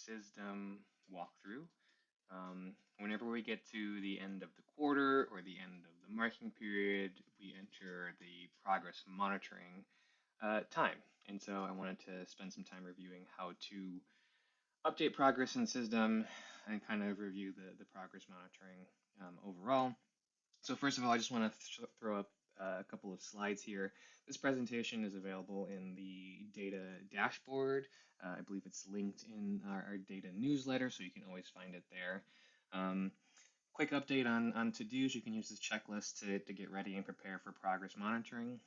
CISDM walkthrough. Whenever we get to the end of the quarter or the end of the marking period, we enter the progress monitoring time. And so I wanted to spend some time reviewing how to update progress in CISDM and kind of review the progress monitoring overall. So first of all, I just want to throw up a couple of slides here. This presentation is available in the data dashboard. I believe it's linked in our data newsletter, so you can always find it there. Quick update on to-dos. You can use this checklist to get ready and prepare for progress monitoring.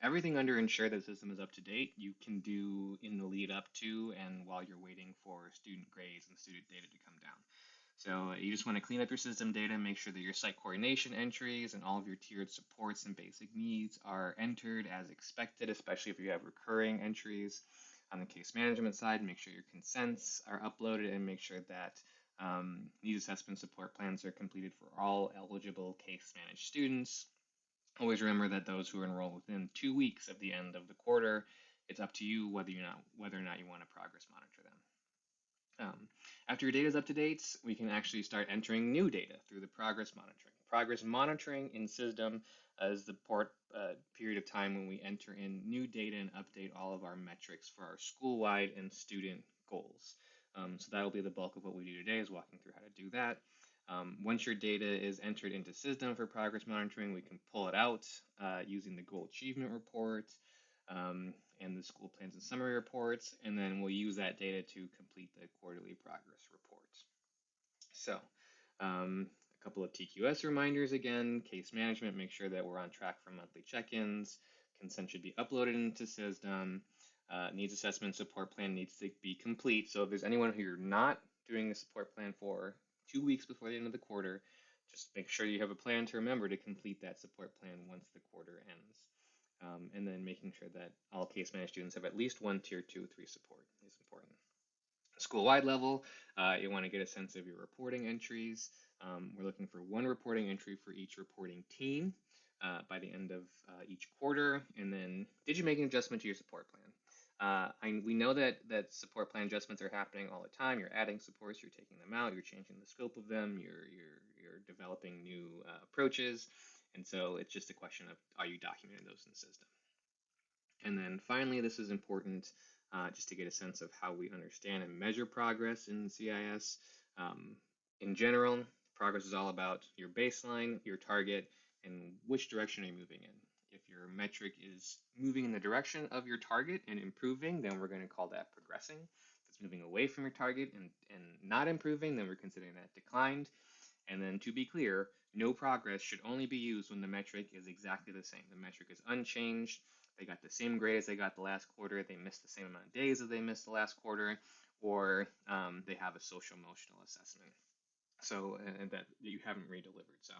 Everything under ensure that the system is up to date, you can do in the lead up to and while you're waiting for student grades and student data to come down. So you just want to clean up your system data, make sure that your site coordination entries and all of your tiered supports and basic needs are entered as expected, especially if you have recurring entries. On the case management side, make sure your consents are uploaded and make sure that needs assessment support plans are completed for all eligible case managed students. Always remember that those who enroll within 2 weeks of the end of the quarter, it's up to you whether or not you want to progress monitor them. After your data is up to date, we can actually start entering new data through the progress monitoring. Progress monitoring in CISDM is the period of time when we enter in new data and update all of our metrics for our school-wide and student goals. So that'll be the bulk of what we do today, is walking through how to do that. Once your data is entered into CISDM for progress monitoring, we can pull it out using the goal achievement report and the school plans and summary reports, and then we'll use that data to complete the quarterly progress reports. So a couple of TQS reminders again. Case management, make sure that we're on track for monthly check-ins. Consent should be uploaded into CISDM. Needs assessment support plan needs to be complete. So if there's anyone who you're not doing a support plan for 2 weeks before the end of the quarter, just make sure you have a plan to remember to complete that support plan once the quarter ends. And then making sure that all case managed students have at least one tier 2 or 3 support is important. School-wide level, you want to get a sense of your reporting entries. We're looking for 1 reporting entry for each reporting team by the end of each quarter. And then, did you make an adjustment to your support plan? We know that support plan adjustments are happening all the time. You're adding supports, you're taking them out, you're changing the scope of them, you're developing new approaches. And so it's just a question of, are you documenting those in the system? And then finally, this is important just to get a sense of how we understand and measure progress in CIS. In general, progress is all about your baseline, your target, and which direction are you moving in. If your metric is moving in the direction of your target and improving, then we're going to call that progressing. If it's moving away from your target and not improving, then we're considering that declined. And then to be clear, no progress should only be used when the metric is exactly the same. The metric is unchanged. They got the same grade as they got the last quarter. They missed the same amount of days as they missed the last quarter, or they have a social emotional assessment. So, and that you haven't redelivered. So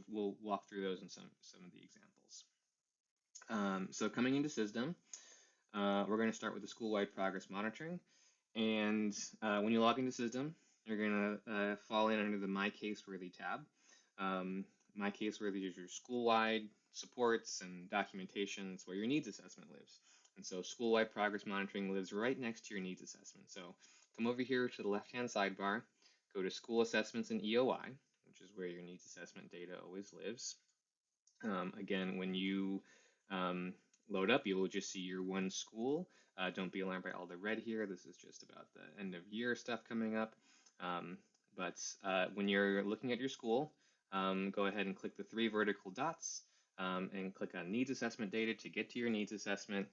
we'll walk through those in some of the examples. So coming into CISDM, we're going to start with the school-wide progress monitoring. And when you log into CISDM, you're going to fall in under the My Caseworthy tab. My Caseworthy is your school-wide supports and documentation. It's where your needs assessment lives. And so school-wide progress monitoring lives right next to your needs assessment. So come over here to the left-hand sidebar, go to school assessments and EOI, which is where your needs assessment data always lives. Again, when you load up, you will just see your one school. Don't be alarmed by all the red here. This is just about the end of year stuff coming up. But when you're looking at your school, go ahead and click the 3 vertical dots and click on needs assessment data to get to your needs assessment.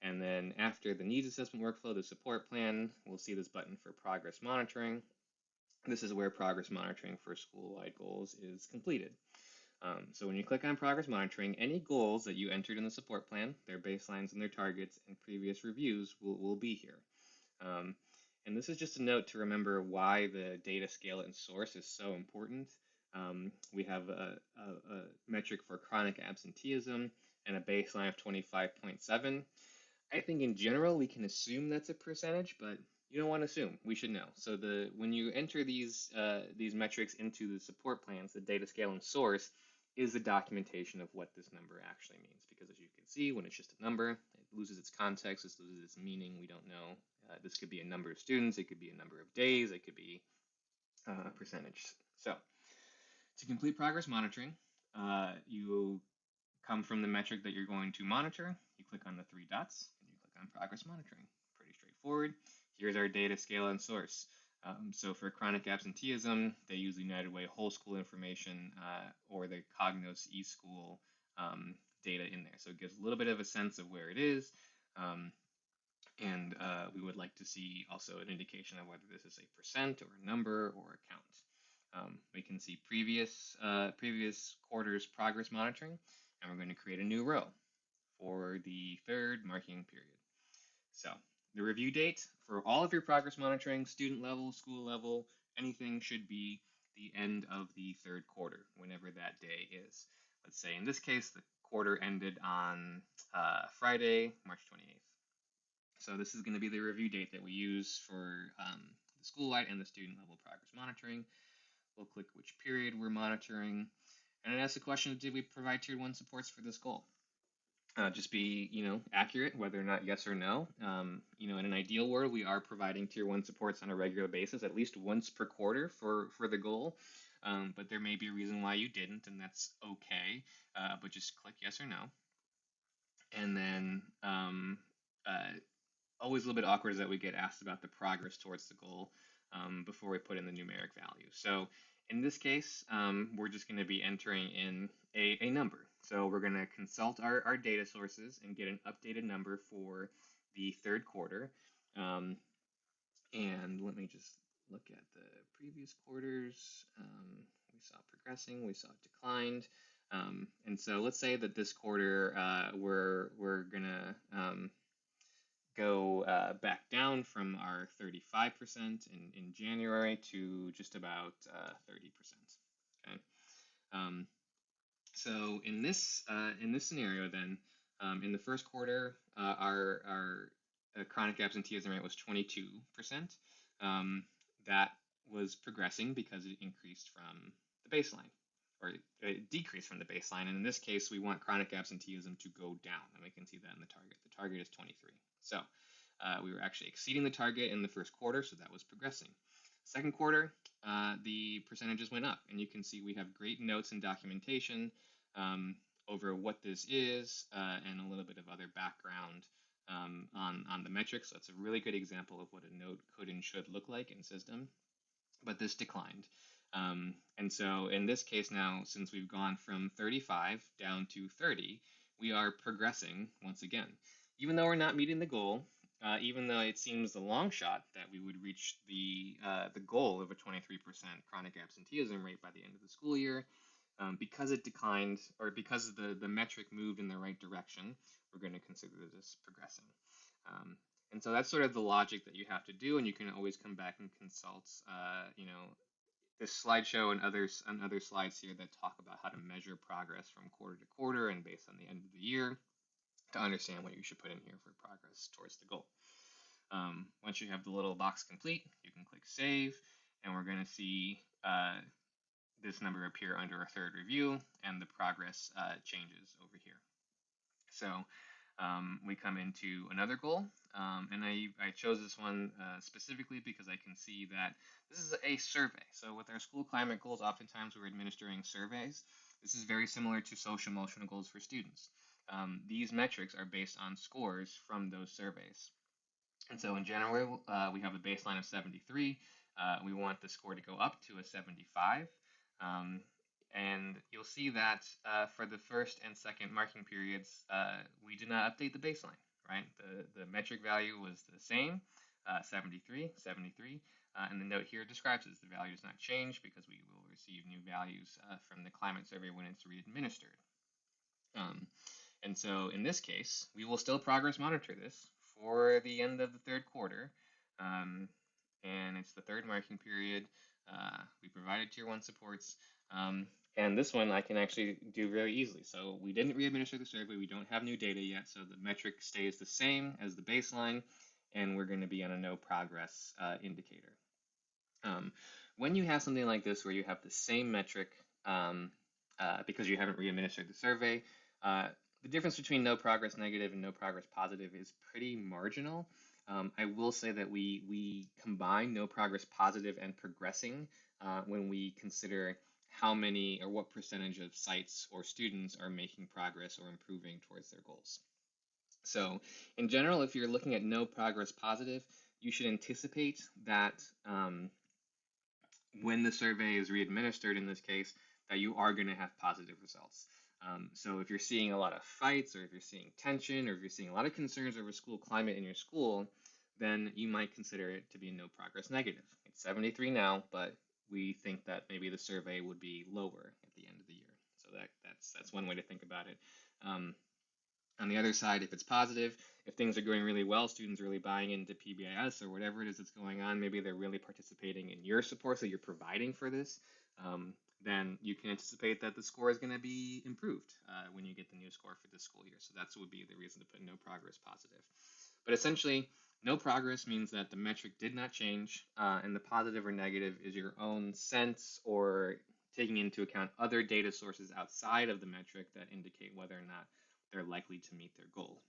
And then after the needs assessment workflow, the support plan, we'll see this button for progress monitoring. This is where progress monitoring for school-wide goals is completed. So when you click on progress monitoring, any goals that you entered in the support plan, their baselines and their targets and previous reviews will be here. And this is just a note to remember why the data scale and source is so important. We have a metric for chronic absenteeism and a baseline of 25.7. I think in general we can assume that's a percentage, but you don't want to assume. We should know. So when you enter these metrics into the support plans, the data scale and source is the documentation of what this number actually means. Because as you can see, when it's just a number, it loses its context, it loses its meaning. We don't know This could be a number of students, it could be a number of days, it could be a percentage. So to complete progress monitoring, you come from the metric that you're going to monitor, you click on the three dots, and you click on progress monitoring. Pretty straightforward. Here's our data, scale, and source. So for chronic absenteeism, they use the United Way whole school information or the Cognos eSchool data in there. So it gives a little bit of a sense of where it is. And we would like to see also an indication of whether this is a percent or a number or a count. We can see previous quarter's progress monitoring, and we're going to create a new row for the third marking period. So the review date for all of your progress monitoring, student level, school level, anything should be the end of the third quarter, whenever that day is. Let's say in this case, the quarter ended on Friday, March 28th. So this is going to be the review date that we use for the school-wide and the student level progress monitoring. We'll click which period we're monitoring, and it asks the question, did we provide tier 1 supports for this goal? Just be, accurate, whether or not yes or no. In an ideal world, we are providing tier 1 supports on a regular basis, at least once per quarter for the goal. But there may be a reason why you didn't, and that's okay. But just click yes or no. And then always a little bit awkward is that we get asked about the progress towards the goal before we put in the numeric value. So in this case, we're just going to be entering in a number. So we're going to consult our data sources and get an updated number for the third quarter. And let me just look at the previous quarters. We saw progressing, we saw it declined. And so let's say that this quarter we're going to go back down from our 35% in January to just about 30%. Okay. So in this scenario, then in the first quarter, our chronic absenteeism rate was 22%. That was progressing because it increased from the baseline, or it decreased from the baseline. And in this case, we want chronic absenteeism to go down, and we can see that in the target. The target is 23. So we were actually exceeding the target in the first quarter, so that was progressing. Second quarter, the percentages went up, and you can see we have great notes and documentation over what this is and a little bit of other background on the metrics. So it's a really good example of what a note could and should look like in CISDM, but this declined. And so in this case now, since we've gone from 35 down to 30, we are progressing once again. Even though we're not meeting the goal, even though it seems a long shot that we would reach the goal of a 23% chronic absenteeism rate by the end of the school year, because it declined, or because the metric moved in the right direction, we're going to consider this progressing. And so that's sort of the logic that you have to do, and you can always come back and consult, this slideshow and other slides here that talk about how to measure progress from quarter to quarter and based on the end of the year to understand what you should put in here for progress towards the goal. Once you have the little box complete, you can click Save, and we're going to see this number appear under our third review, and the progress changes over here. So we come into another goal, and I chose this one specifically because I can see that this is a survey. So with our school climate goals, oftentimes we're administering surveys. This is very similar to social emotional goals for students. These metrics are based on scores from those surveys. And so in January, we have a baseline of 73. We want the score to go up to a 75. And you'll see that for the first and second marking periods, we did not update the baseline, right? The metric value was the same, 73, and the note here describes it. The value does not change because we will receive new values from the climate survey when it's re-administered. And so in this case, we will still progress monitor this for the end of the third quarter. And it's the third marking period. We provided tier 1 supports. And this one I can actually do very easily. So we didn't re-administer the survey. We don't have new data yet. So the metric stays the same as the baseline. And we're going to be on a no progress indicator. When you have something like this where you have the same metric because you haven't re-administered the survey, the difference between no progress negative and no progress positive is pretty marginal. I will say that we combine no progress positive and progressing when we consider how many or what percentage of sites or students are making progress or improving towards their goals. So in general, if you're looking at no progress positive, you should anticipate that when the survey is re-administered in this case, that you are going to have positive results. So if you're seeing a lot of fights, or if you're seeing tension, or if you're seeing a lot of concerns over school climate in your school, then you might consider it to be no progress negative. It's 73 now, but we think that maybe the survey would be lower at the end of the year. So that's one way to think about it. On the other side, if it's positive, if things are going really well, students are really buying into PBIS or whatever it is that's going on, maybe they're really participating in your support that you're providing for this, then you can anticipate that the score is going to be improved when you get the new score for this school year. So that would be the reason to put no progress positive. But essentially, no progress means that the metric did not change, and the positive or negative is your own sense or taking into account other data sources outside of the metric that indicate whether or not they're likely to meet their goal.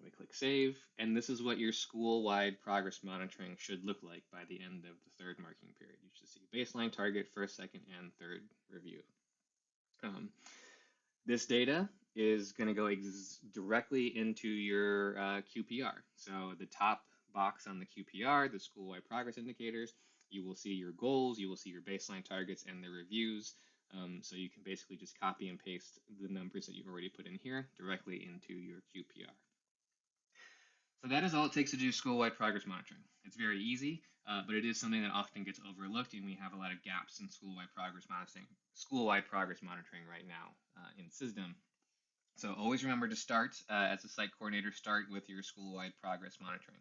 We click save, and this is what your school-wide progress monitoring should look like by the end of the third marking period. You should see baseline, target, first, second, and third review. This data is going to go directly into your QPR. So the top box on the QPR, the school-wide progress indicators, you will see your goals, you will see your baseline targets and the reviews. So you can basically just copy and paste the numbers that you've already put in here directly into your QPR. So that is all it takes to do school-wide progress monitoring. It's very easy, but it is something that often gets overlooked, and we have a lot of gaps in school-wide progress monitoring right now in CISDM. So always remember to start, as a site coordinator, start with your school-wide progress monitoring.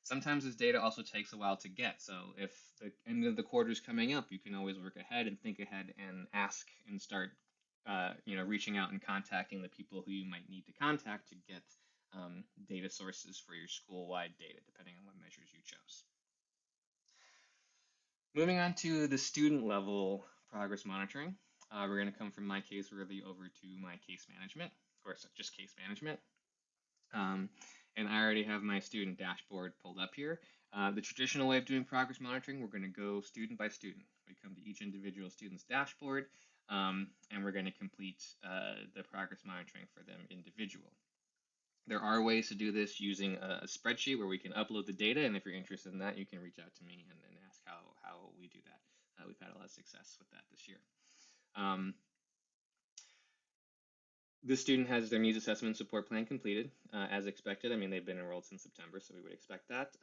Sometimes this data also takes a while to get. So if the end of the quarter is coming up, you can always work ahead and think ahead and ask and start reaching out and contacting the people who you might need to contact to get data sources for your school-wide data, depending on what measures you chose. Moving on to the student level progress monitoring, we're going to come from my case review over to my case management, of course, just case management. And I already have my student dashboard pulled up here. The traditional way of doing progress monitoring, we're going to go student by student. We come to each individual student's dashboard, and we're going to complete the progress monitoring for them individual. There are ways to do this using a spreadsheet where we can upload the data, and if you're interested in that, you can reach out to me and ask how we do that. We've had a lot of success with that this year. This student has their needs assessment support plan completed, as expected. I mean, they've been enrolled since September, so we would expect that.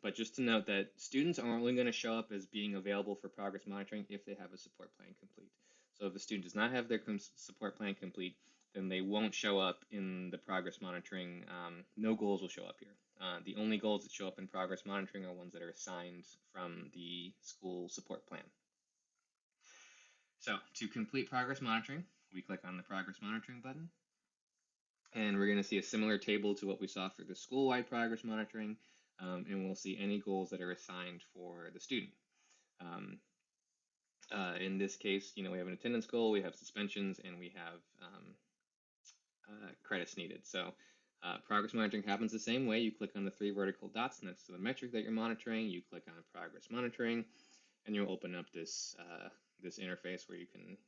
But just to note that students are only going to show up as being available for progress monitoring if they have a support plan complete. So if the student does not have their support plan complete, then they won't show up in the progress monitoring. No goals will show up here. The only goals that show up in progress monitoring are ones that are assigned from the school support plan. So to complete progress monitoring, we click on the progress monitoring button, and we're going to see a similar table to what we saw for the school-wide progress monitoring, and we'll see any goals that are assigned for the student. In this case, we have an attendance goal, we have suspensions, and we have credits needed. So progress monitoring happens the same way. You click on the 3 vertical dots next to the metric that you're monitoring, you click on progress monitoring, and you'll open up this interface where you can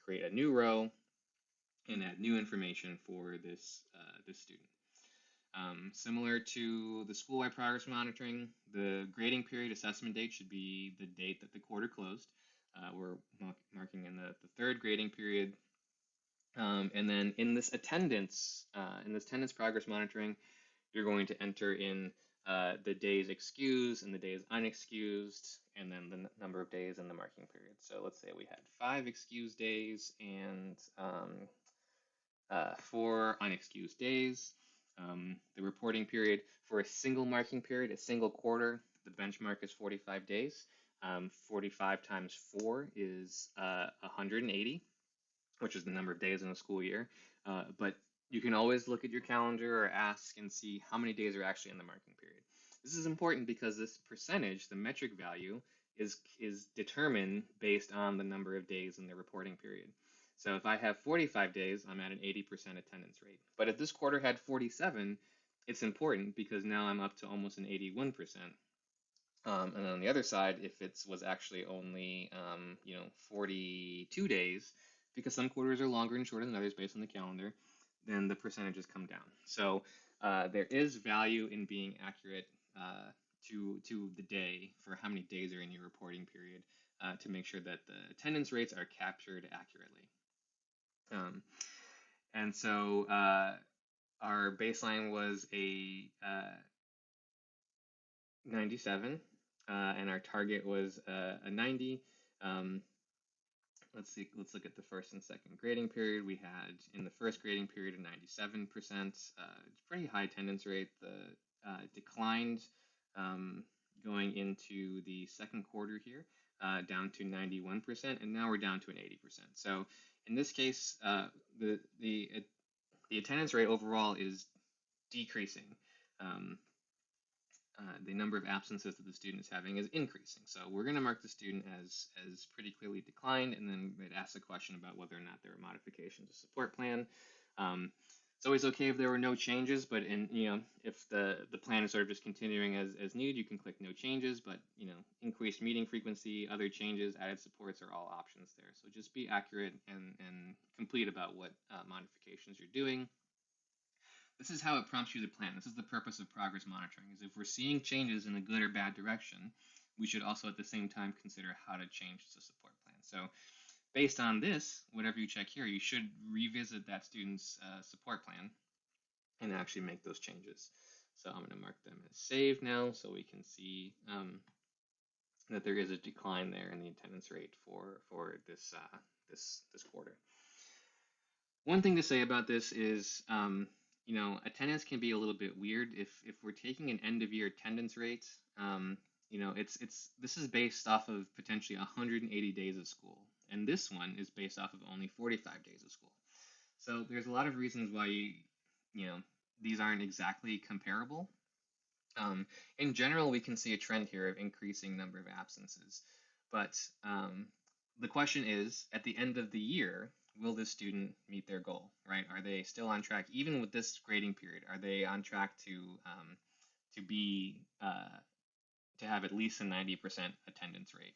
create a new row and add new information for this student. Similar to the school-wide progress monitoring, the grading period assessment date should be the date that the quarter closed. We're marking in the third grading period. And then in this attendance progress monitoring, you're going to enter in the days excused and the days unexcused, and then the number of days in the marking period. So let's say we had 5 excused days and 4 unexcused days. The reporting period for a single marking period, a single quarter, the benchmark is 45 days. 45 times 4 is 180, which is the number of days in a school year. But you can always look at your calendar or ask and see how many days are actually in the marking period. This is important because this percentage, the metric value, is determined based on the number of days in the reporting period. So if I have 45 days, I'm at an 80% attendance rate. But if this quarter had 47, it's important because now I'm up to almost an 81%. And then on the other side, if it was actually only 42 days, because some quarters are longer and shorter than others based on the calendar, then the percentages come down. So there is value in being accurate to the day for how many days are in your reporting period to make sure that the attendance rates are captured accurately. Um, and so our baseline was a 97, and our target was a 90. Um, let's see, let's look at the first and second grading period. We had in the first grading period a 97%. It's pretty high attendance rate. The declined going into the second quarter here, down to 91%, and now we're down to an 80%. So in this case, the attendance rate overall is decreasing. Um, the number of absences that the student is having is increasing. So we're going to mark the student as pretty clearly declined, and then it asks a question about whether or not there are modifications to support plan. It's always okay if there were no changes, but if the plan is sort of just continuing as needed, you can click no changes. But increased meeting frequency, other changes, added supports are all options there. So just be accurate and complete about what modifications you're doing. This is how it prompts you to plan. This is the purpose of progress monitoring, is if we're seeing changes in a good or bad direction, we should also at the same time consider how to change the support plan. So based on this, whatever you check here, you should revisit that student's support plan and actually make those changes. So I'm going to mark them as saved now so we can see that there is a decline there in the attendance rate for this quarter. One thing to say about this is attendance can be a little bit weird if we're taking an end of year attendance rate. This is based off of potentially 180 days of school, and this one is based off of only 45 days of school. So there's a lot of reasons why these aren't exactly comparable. In general, we can see a trend here of increasing number of absences, but the question is, at the end of the year, will this student meet their goal, right? Are they still on track, even with this grading period? Are they on track to have at least a 90% attendance rate?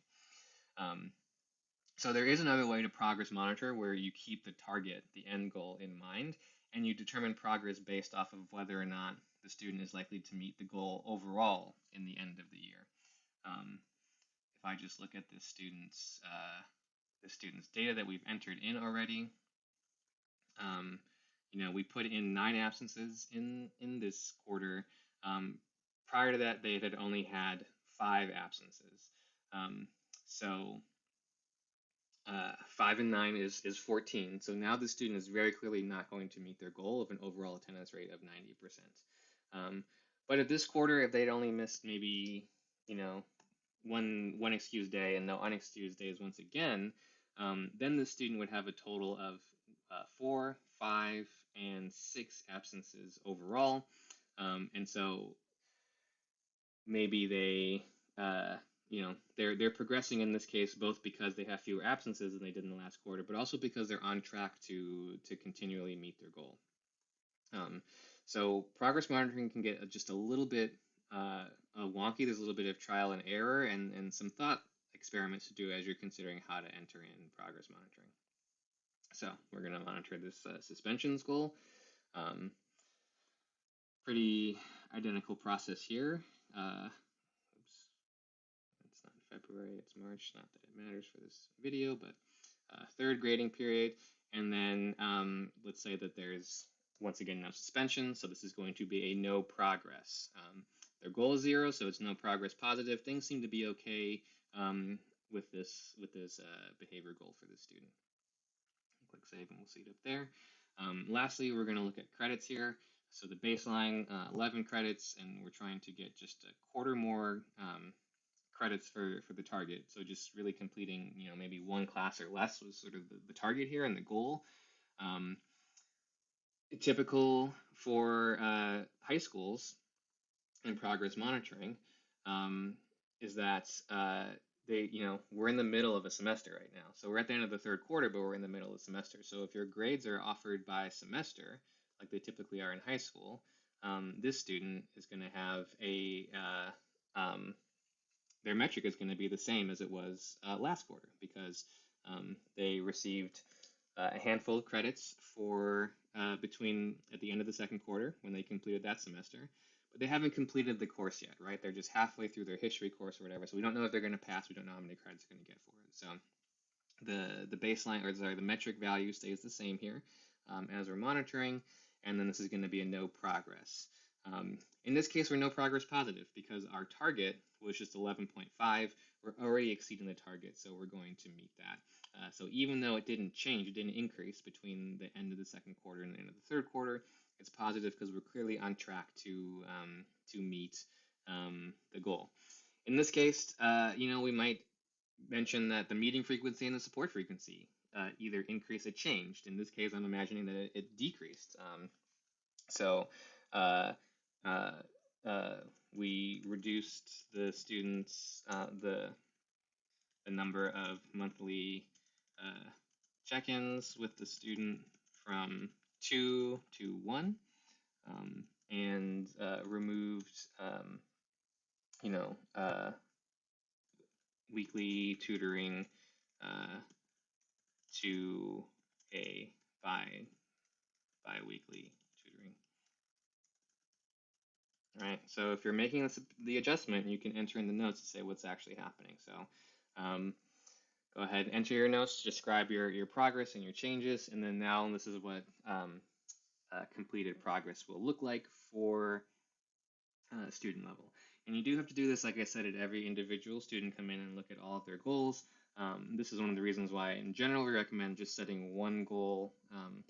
So there is another way to progress monitor where you keep the target, the end goal in mind, and you determine progress based off of whether or not the student is likely to meet the goal overall in the end of the year. If I just look at this student's data that we've entered in already, we put in 9 absences in this quarter. Prior to that, they had only had 5 absences. So 5 and 9 is 14. So now the student is very clearly not going to meet their goal of an overall attendance rate of 90%. But at this quarter, if they'd only missed maybe one excused day and no unexcused days once again, then the student would have a total of 4, 5, and 6 absences overall. And so maybe they're progressing in this case both because they have fewer absences than they did in the last quarter, but also because they're on track to continually meet their goal. So progress monitoring can get just a little bit wonky. There's a little bit of trial and error and some thought experiments to do as you're considering how to enter in progress monitoring. So we're going to monitor this suspensions goal. Pretty identical process here. Oops, it's not February, it's March. Not that it matters for this video, but third grading period. And then let's say that there's, once again, no suspension. So this is going to be a no progress. Their goal is 0, so it's no progress positive. Things seem to be okay with this behavior goal for this student. Click save and we'll see it up there. Lastly, we're going to look at credits here. So the baseline, 11 credits, and we're trying to get just a quarter more credits for the target. So just really completing, maybe 1 class or less was sort of the target here and the goal. Typical for high schools in progress monitoring is that we're in the middle of a semester right now. So we're at the end of the third quarter, but we're in the middle of the semester. So if your grades are offered by semester, like they typically are in high school, this student is going to have their metric is going to be the same as it was last quarter because they received a handful of credits for between at the end of the second quarter when they completed that semester, but they haven't completed the course yet, right? They're just halfway through their history course or whatever, so we don't know if they're going to pass. We don't know how many credits they're going to get for it. So the baseline, or sorry, the metric value stays the same here as we're monitoring, and then this is going to be a no progress. In this case, we're no progress positive because our target was just 11.5. We're already exceeding the target, so we're going to meet that. So even though it didn't change, it didn't increase between the end of the second quarter and the end of the third quarter, it's positive because we're clearly on track to meet the goal. In this case, we might mention that the meeting frequency and the support frequency either increased or changed. In this case, I'm imagining that it decreased. So uh, we reduced the students, the number of monthly check-ins with the student from 2 to 1, and removed, weekly tutoring to a bi-weekly tutoring. All right, so if you're making the adjustment, you can enter in the notes to say what's actually happening. So go ahead, enter your notes, describe your progress and your changes, and then now this is what completed progress will look like for student level. And you do have to do this, like I said, at every individual student. Come in and look at all of their goals. This is one of the reasons why, in general, we recommend just setting one goal,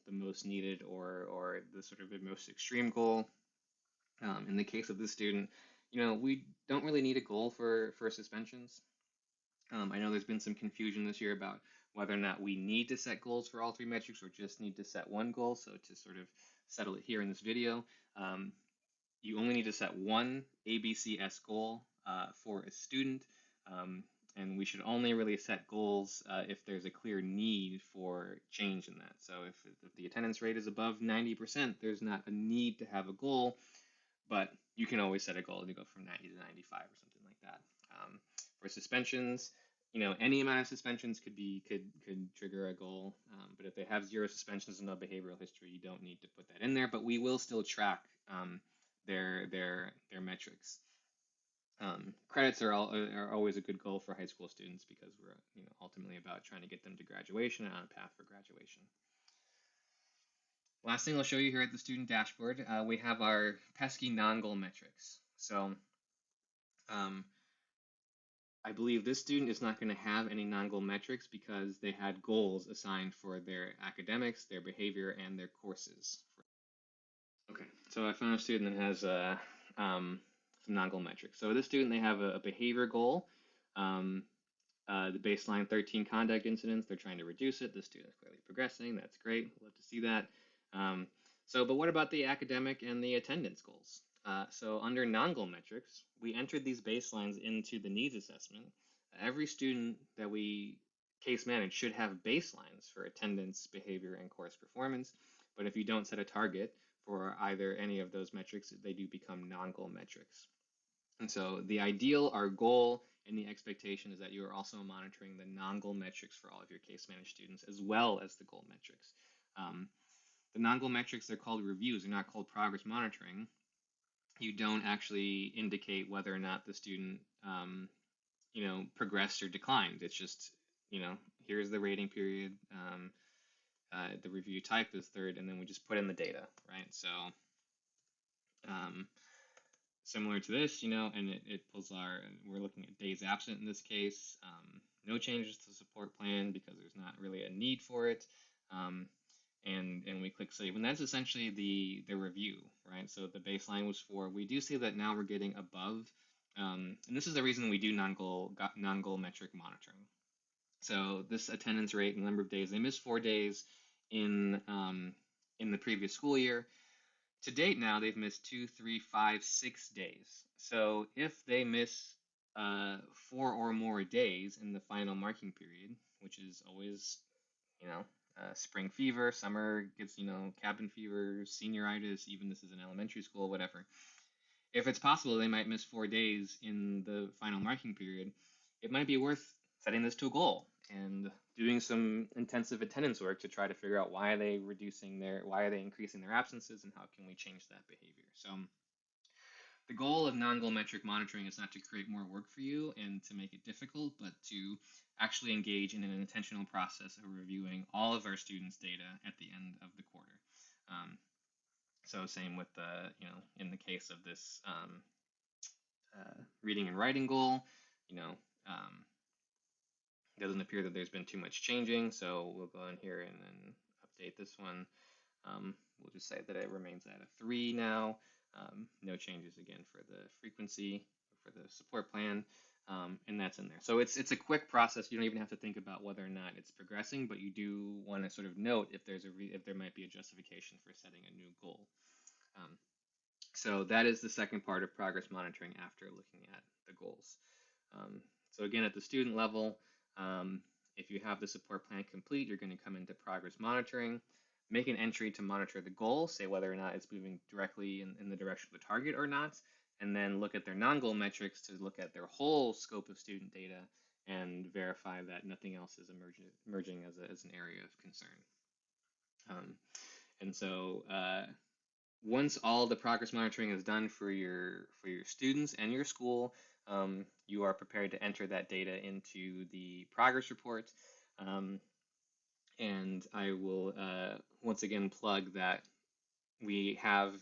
the most needed or the sort of the most extreme goal. In the case of this student, we don't really need a goal for suspensions. I know there's been some confusion this year about whether or not we need to set goals for all three metrics or just need to set one goal. So to sort of settle it here in this video, you only need to set one ABCS goal for a student, and we should only really set goals if there's a clear need for change in that. So if the attendance rate is above 90%, there's not a need to have a goal, but you can always set a goal to go from 90 to 95 or something like that. For suspensions, any amount of suspensions could trigger a goal, but if they have 0 suspensions and no behavioral history, you don't need to put that in there. But we will still track their metrics. Credits are always a good goal for high school students because we're ultimately about trying to get them to graduation and on a path for graduation. Last thing I'll show you here at the student dashboard, we have our pesky non-goal metrics. So I believe this student is not going to have any non-goal metrics because they had goals assigned for their academics, their behavior, and their courses. Okay, so I found a student that has some non-goal metrics. So this student, they have a behavior goal. The baseline 13 conduct incidents, they're trying to reduce it. This student is clearly progressing. That's great. We'd love to see that. But what about the academic and the attendance goals? So under non-goal metrics, we entered these baselines into the needs assessment. Every student that we case manage should have baselines for attendance, behavior, and course performance. But if you don't set a target for either any of those metrics, they do become non-goal metrics. And so the ideal, our goal, and the expectation is that you are also monitoring the non-goal metrics for all of your case managed students as well as the goal metrics. The non-goal metrics, they're called reviews, they're not called progress monitoring. You don't actually indicate whether or not the student, progressed or declined. It's just, here's the rating period, the review type is third, and then we just put in the data, right? So similar to this, and it pulls we're looking at days absent in this case, no changes to the support plan because there's not really a need for it. And we click save, and that's essentially the review, right? So the baseline was 4. We do see that now we're getting above, and this is the reason we do non-goal metric monitoring. So this attendance rate and the number of days, they missed 4 days in the previous school year. To date now, they've missed 2, 3, 5, 6 days. So if they miss 4 or more days in the final marking period, which is always, spring fever, summer gets, cabin fever, senioritis, even this is in elementary school, whatever. If it's possible they might miss 4 days in the final marking period, it might be worth setting this to a goal and doing some intensive attendance work to try to figure out why are they increasing their absences and how can we change that behavior. So the goal of non-goal metric monitoring is not to create more work for you and to make it difficult, but to actually engage in an intentional process of reviewing all of our students' data at the end of the quarter. So same with the, in the case of this reading and writing goal, it doesn't appear that there's been too much changing, so we'll go in here and then update this one. We'll just say that it remains at a 3 now. No changes again for the frequency, for the support plan, and that's in there. So it's a quick process. You don't even have to think about whether or not it's progressing, but you do want to sort of note if there might be a justification for setting a new goal. So that is the second part of progress monitoring after looking at the goals. So again, at the student level, if you have the support plan complete, you're going to come into progress monitoring, make an entry to monitor the goal, say whether or not it's moving directly in the direction of the target or not, and then look at their non-goal metrics to look at their whole scope of student data and verify that nothing else is emerging as an area of concern. And so once all the progress monitoring is done for your students and your school, you are prepared to enter that data into the progress report. And I will once again plug that we have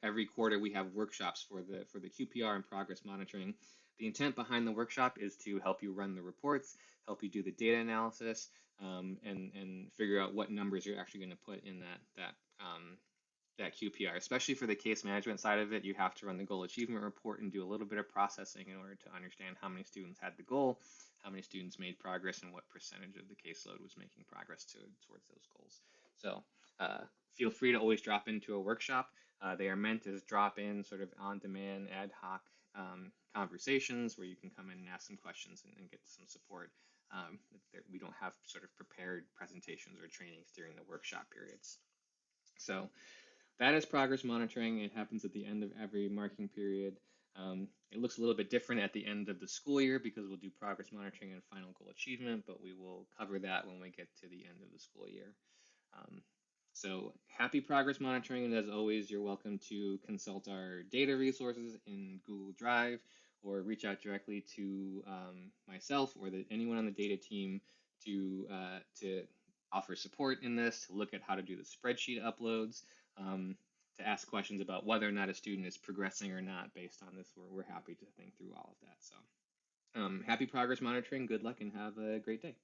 every quarter we have workshops for the QPR and progress monitoring. The intent behind the workshop is to help you run the reports, help you do the data analysis, and figure out what numbers you're actually going to put in that QPR. Especially for the case management side of it, you have to run the goal achievement report and do a little bit of processing in order to understand how many students had the goal, how many students made progress, and what percentage of the caseload was making progress towards those goals. So feel free to always drop into a workshop. They are meant as drop-in, sort of on-demand, ad hoc conversations where you can come in and ask some questions and get some support. We don't have sort of prepared presentations or trainings during the workshop periods. So that is progress monitoring. It happens at the end of every marking period. It looks a little bit different at the end of the school year because we'll do progress monitoring and final goal achievement, but we will cover that when we get to the end of the school year. So happy progress monitoring, and as always, you're welcome to consult our data resources in Google Drive or reach out directly to myself or anyone on the data team to offer support in this, to look at how to do the spreadsheet uploads, to ask questions about whether or not a student is progressing or not based on this. We're happy to think through all of that. So happy progress monitoring, good luck, and have a great day.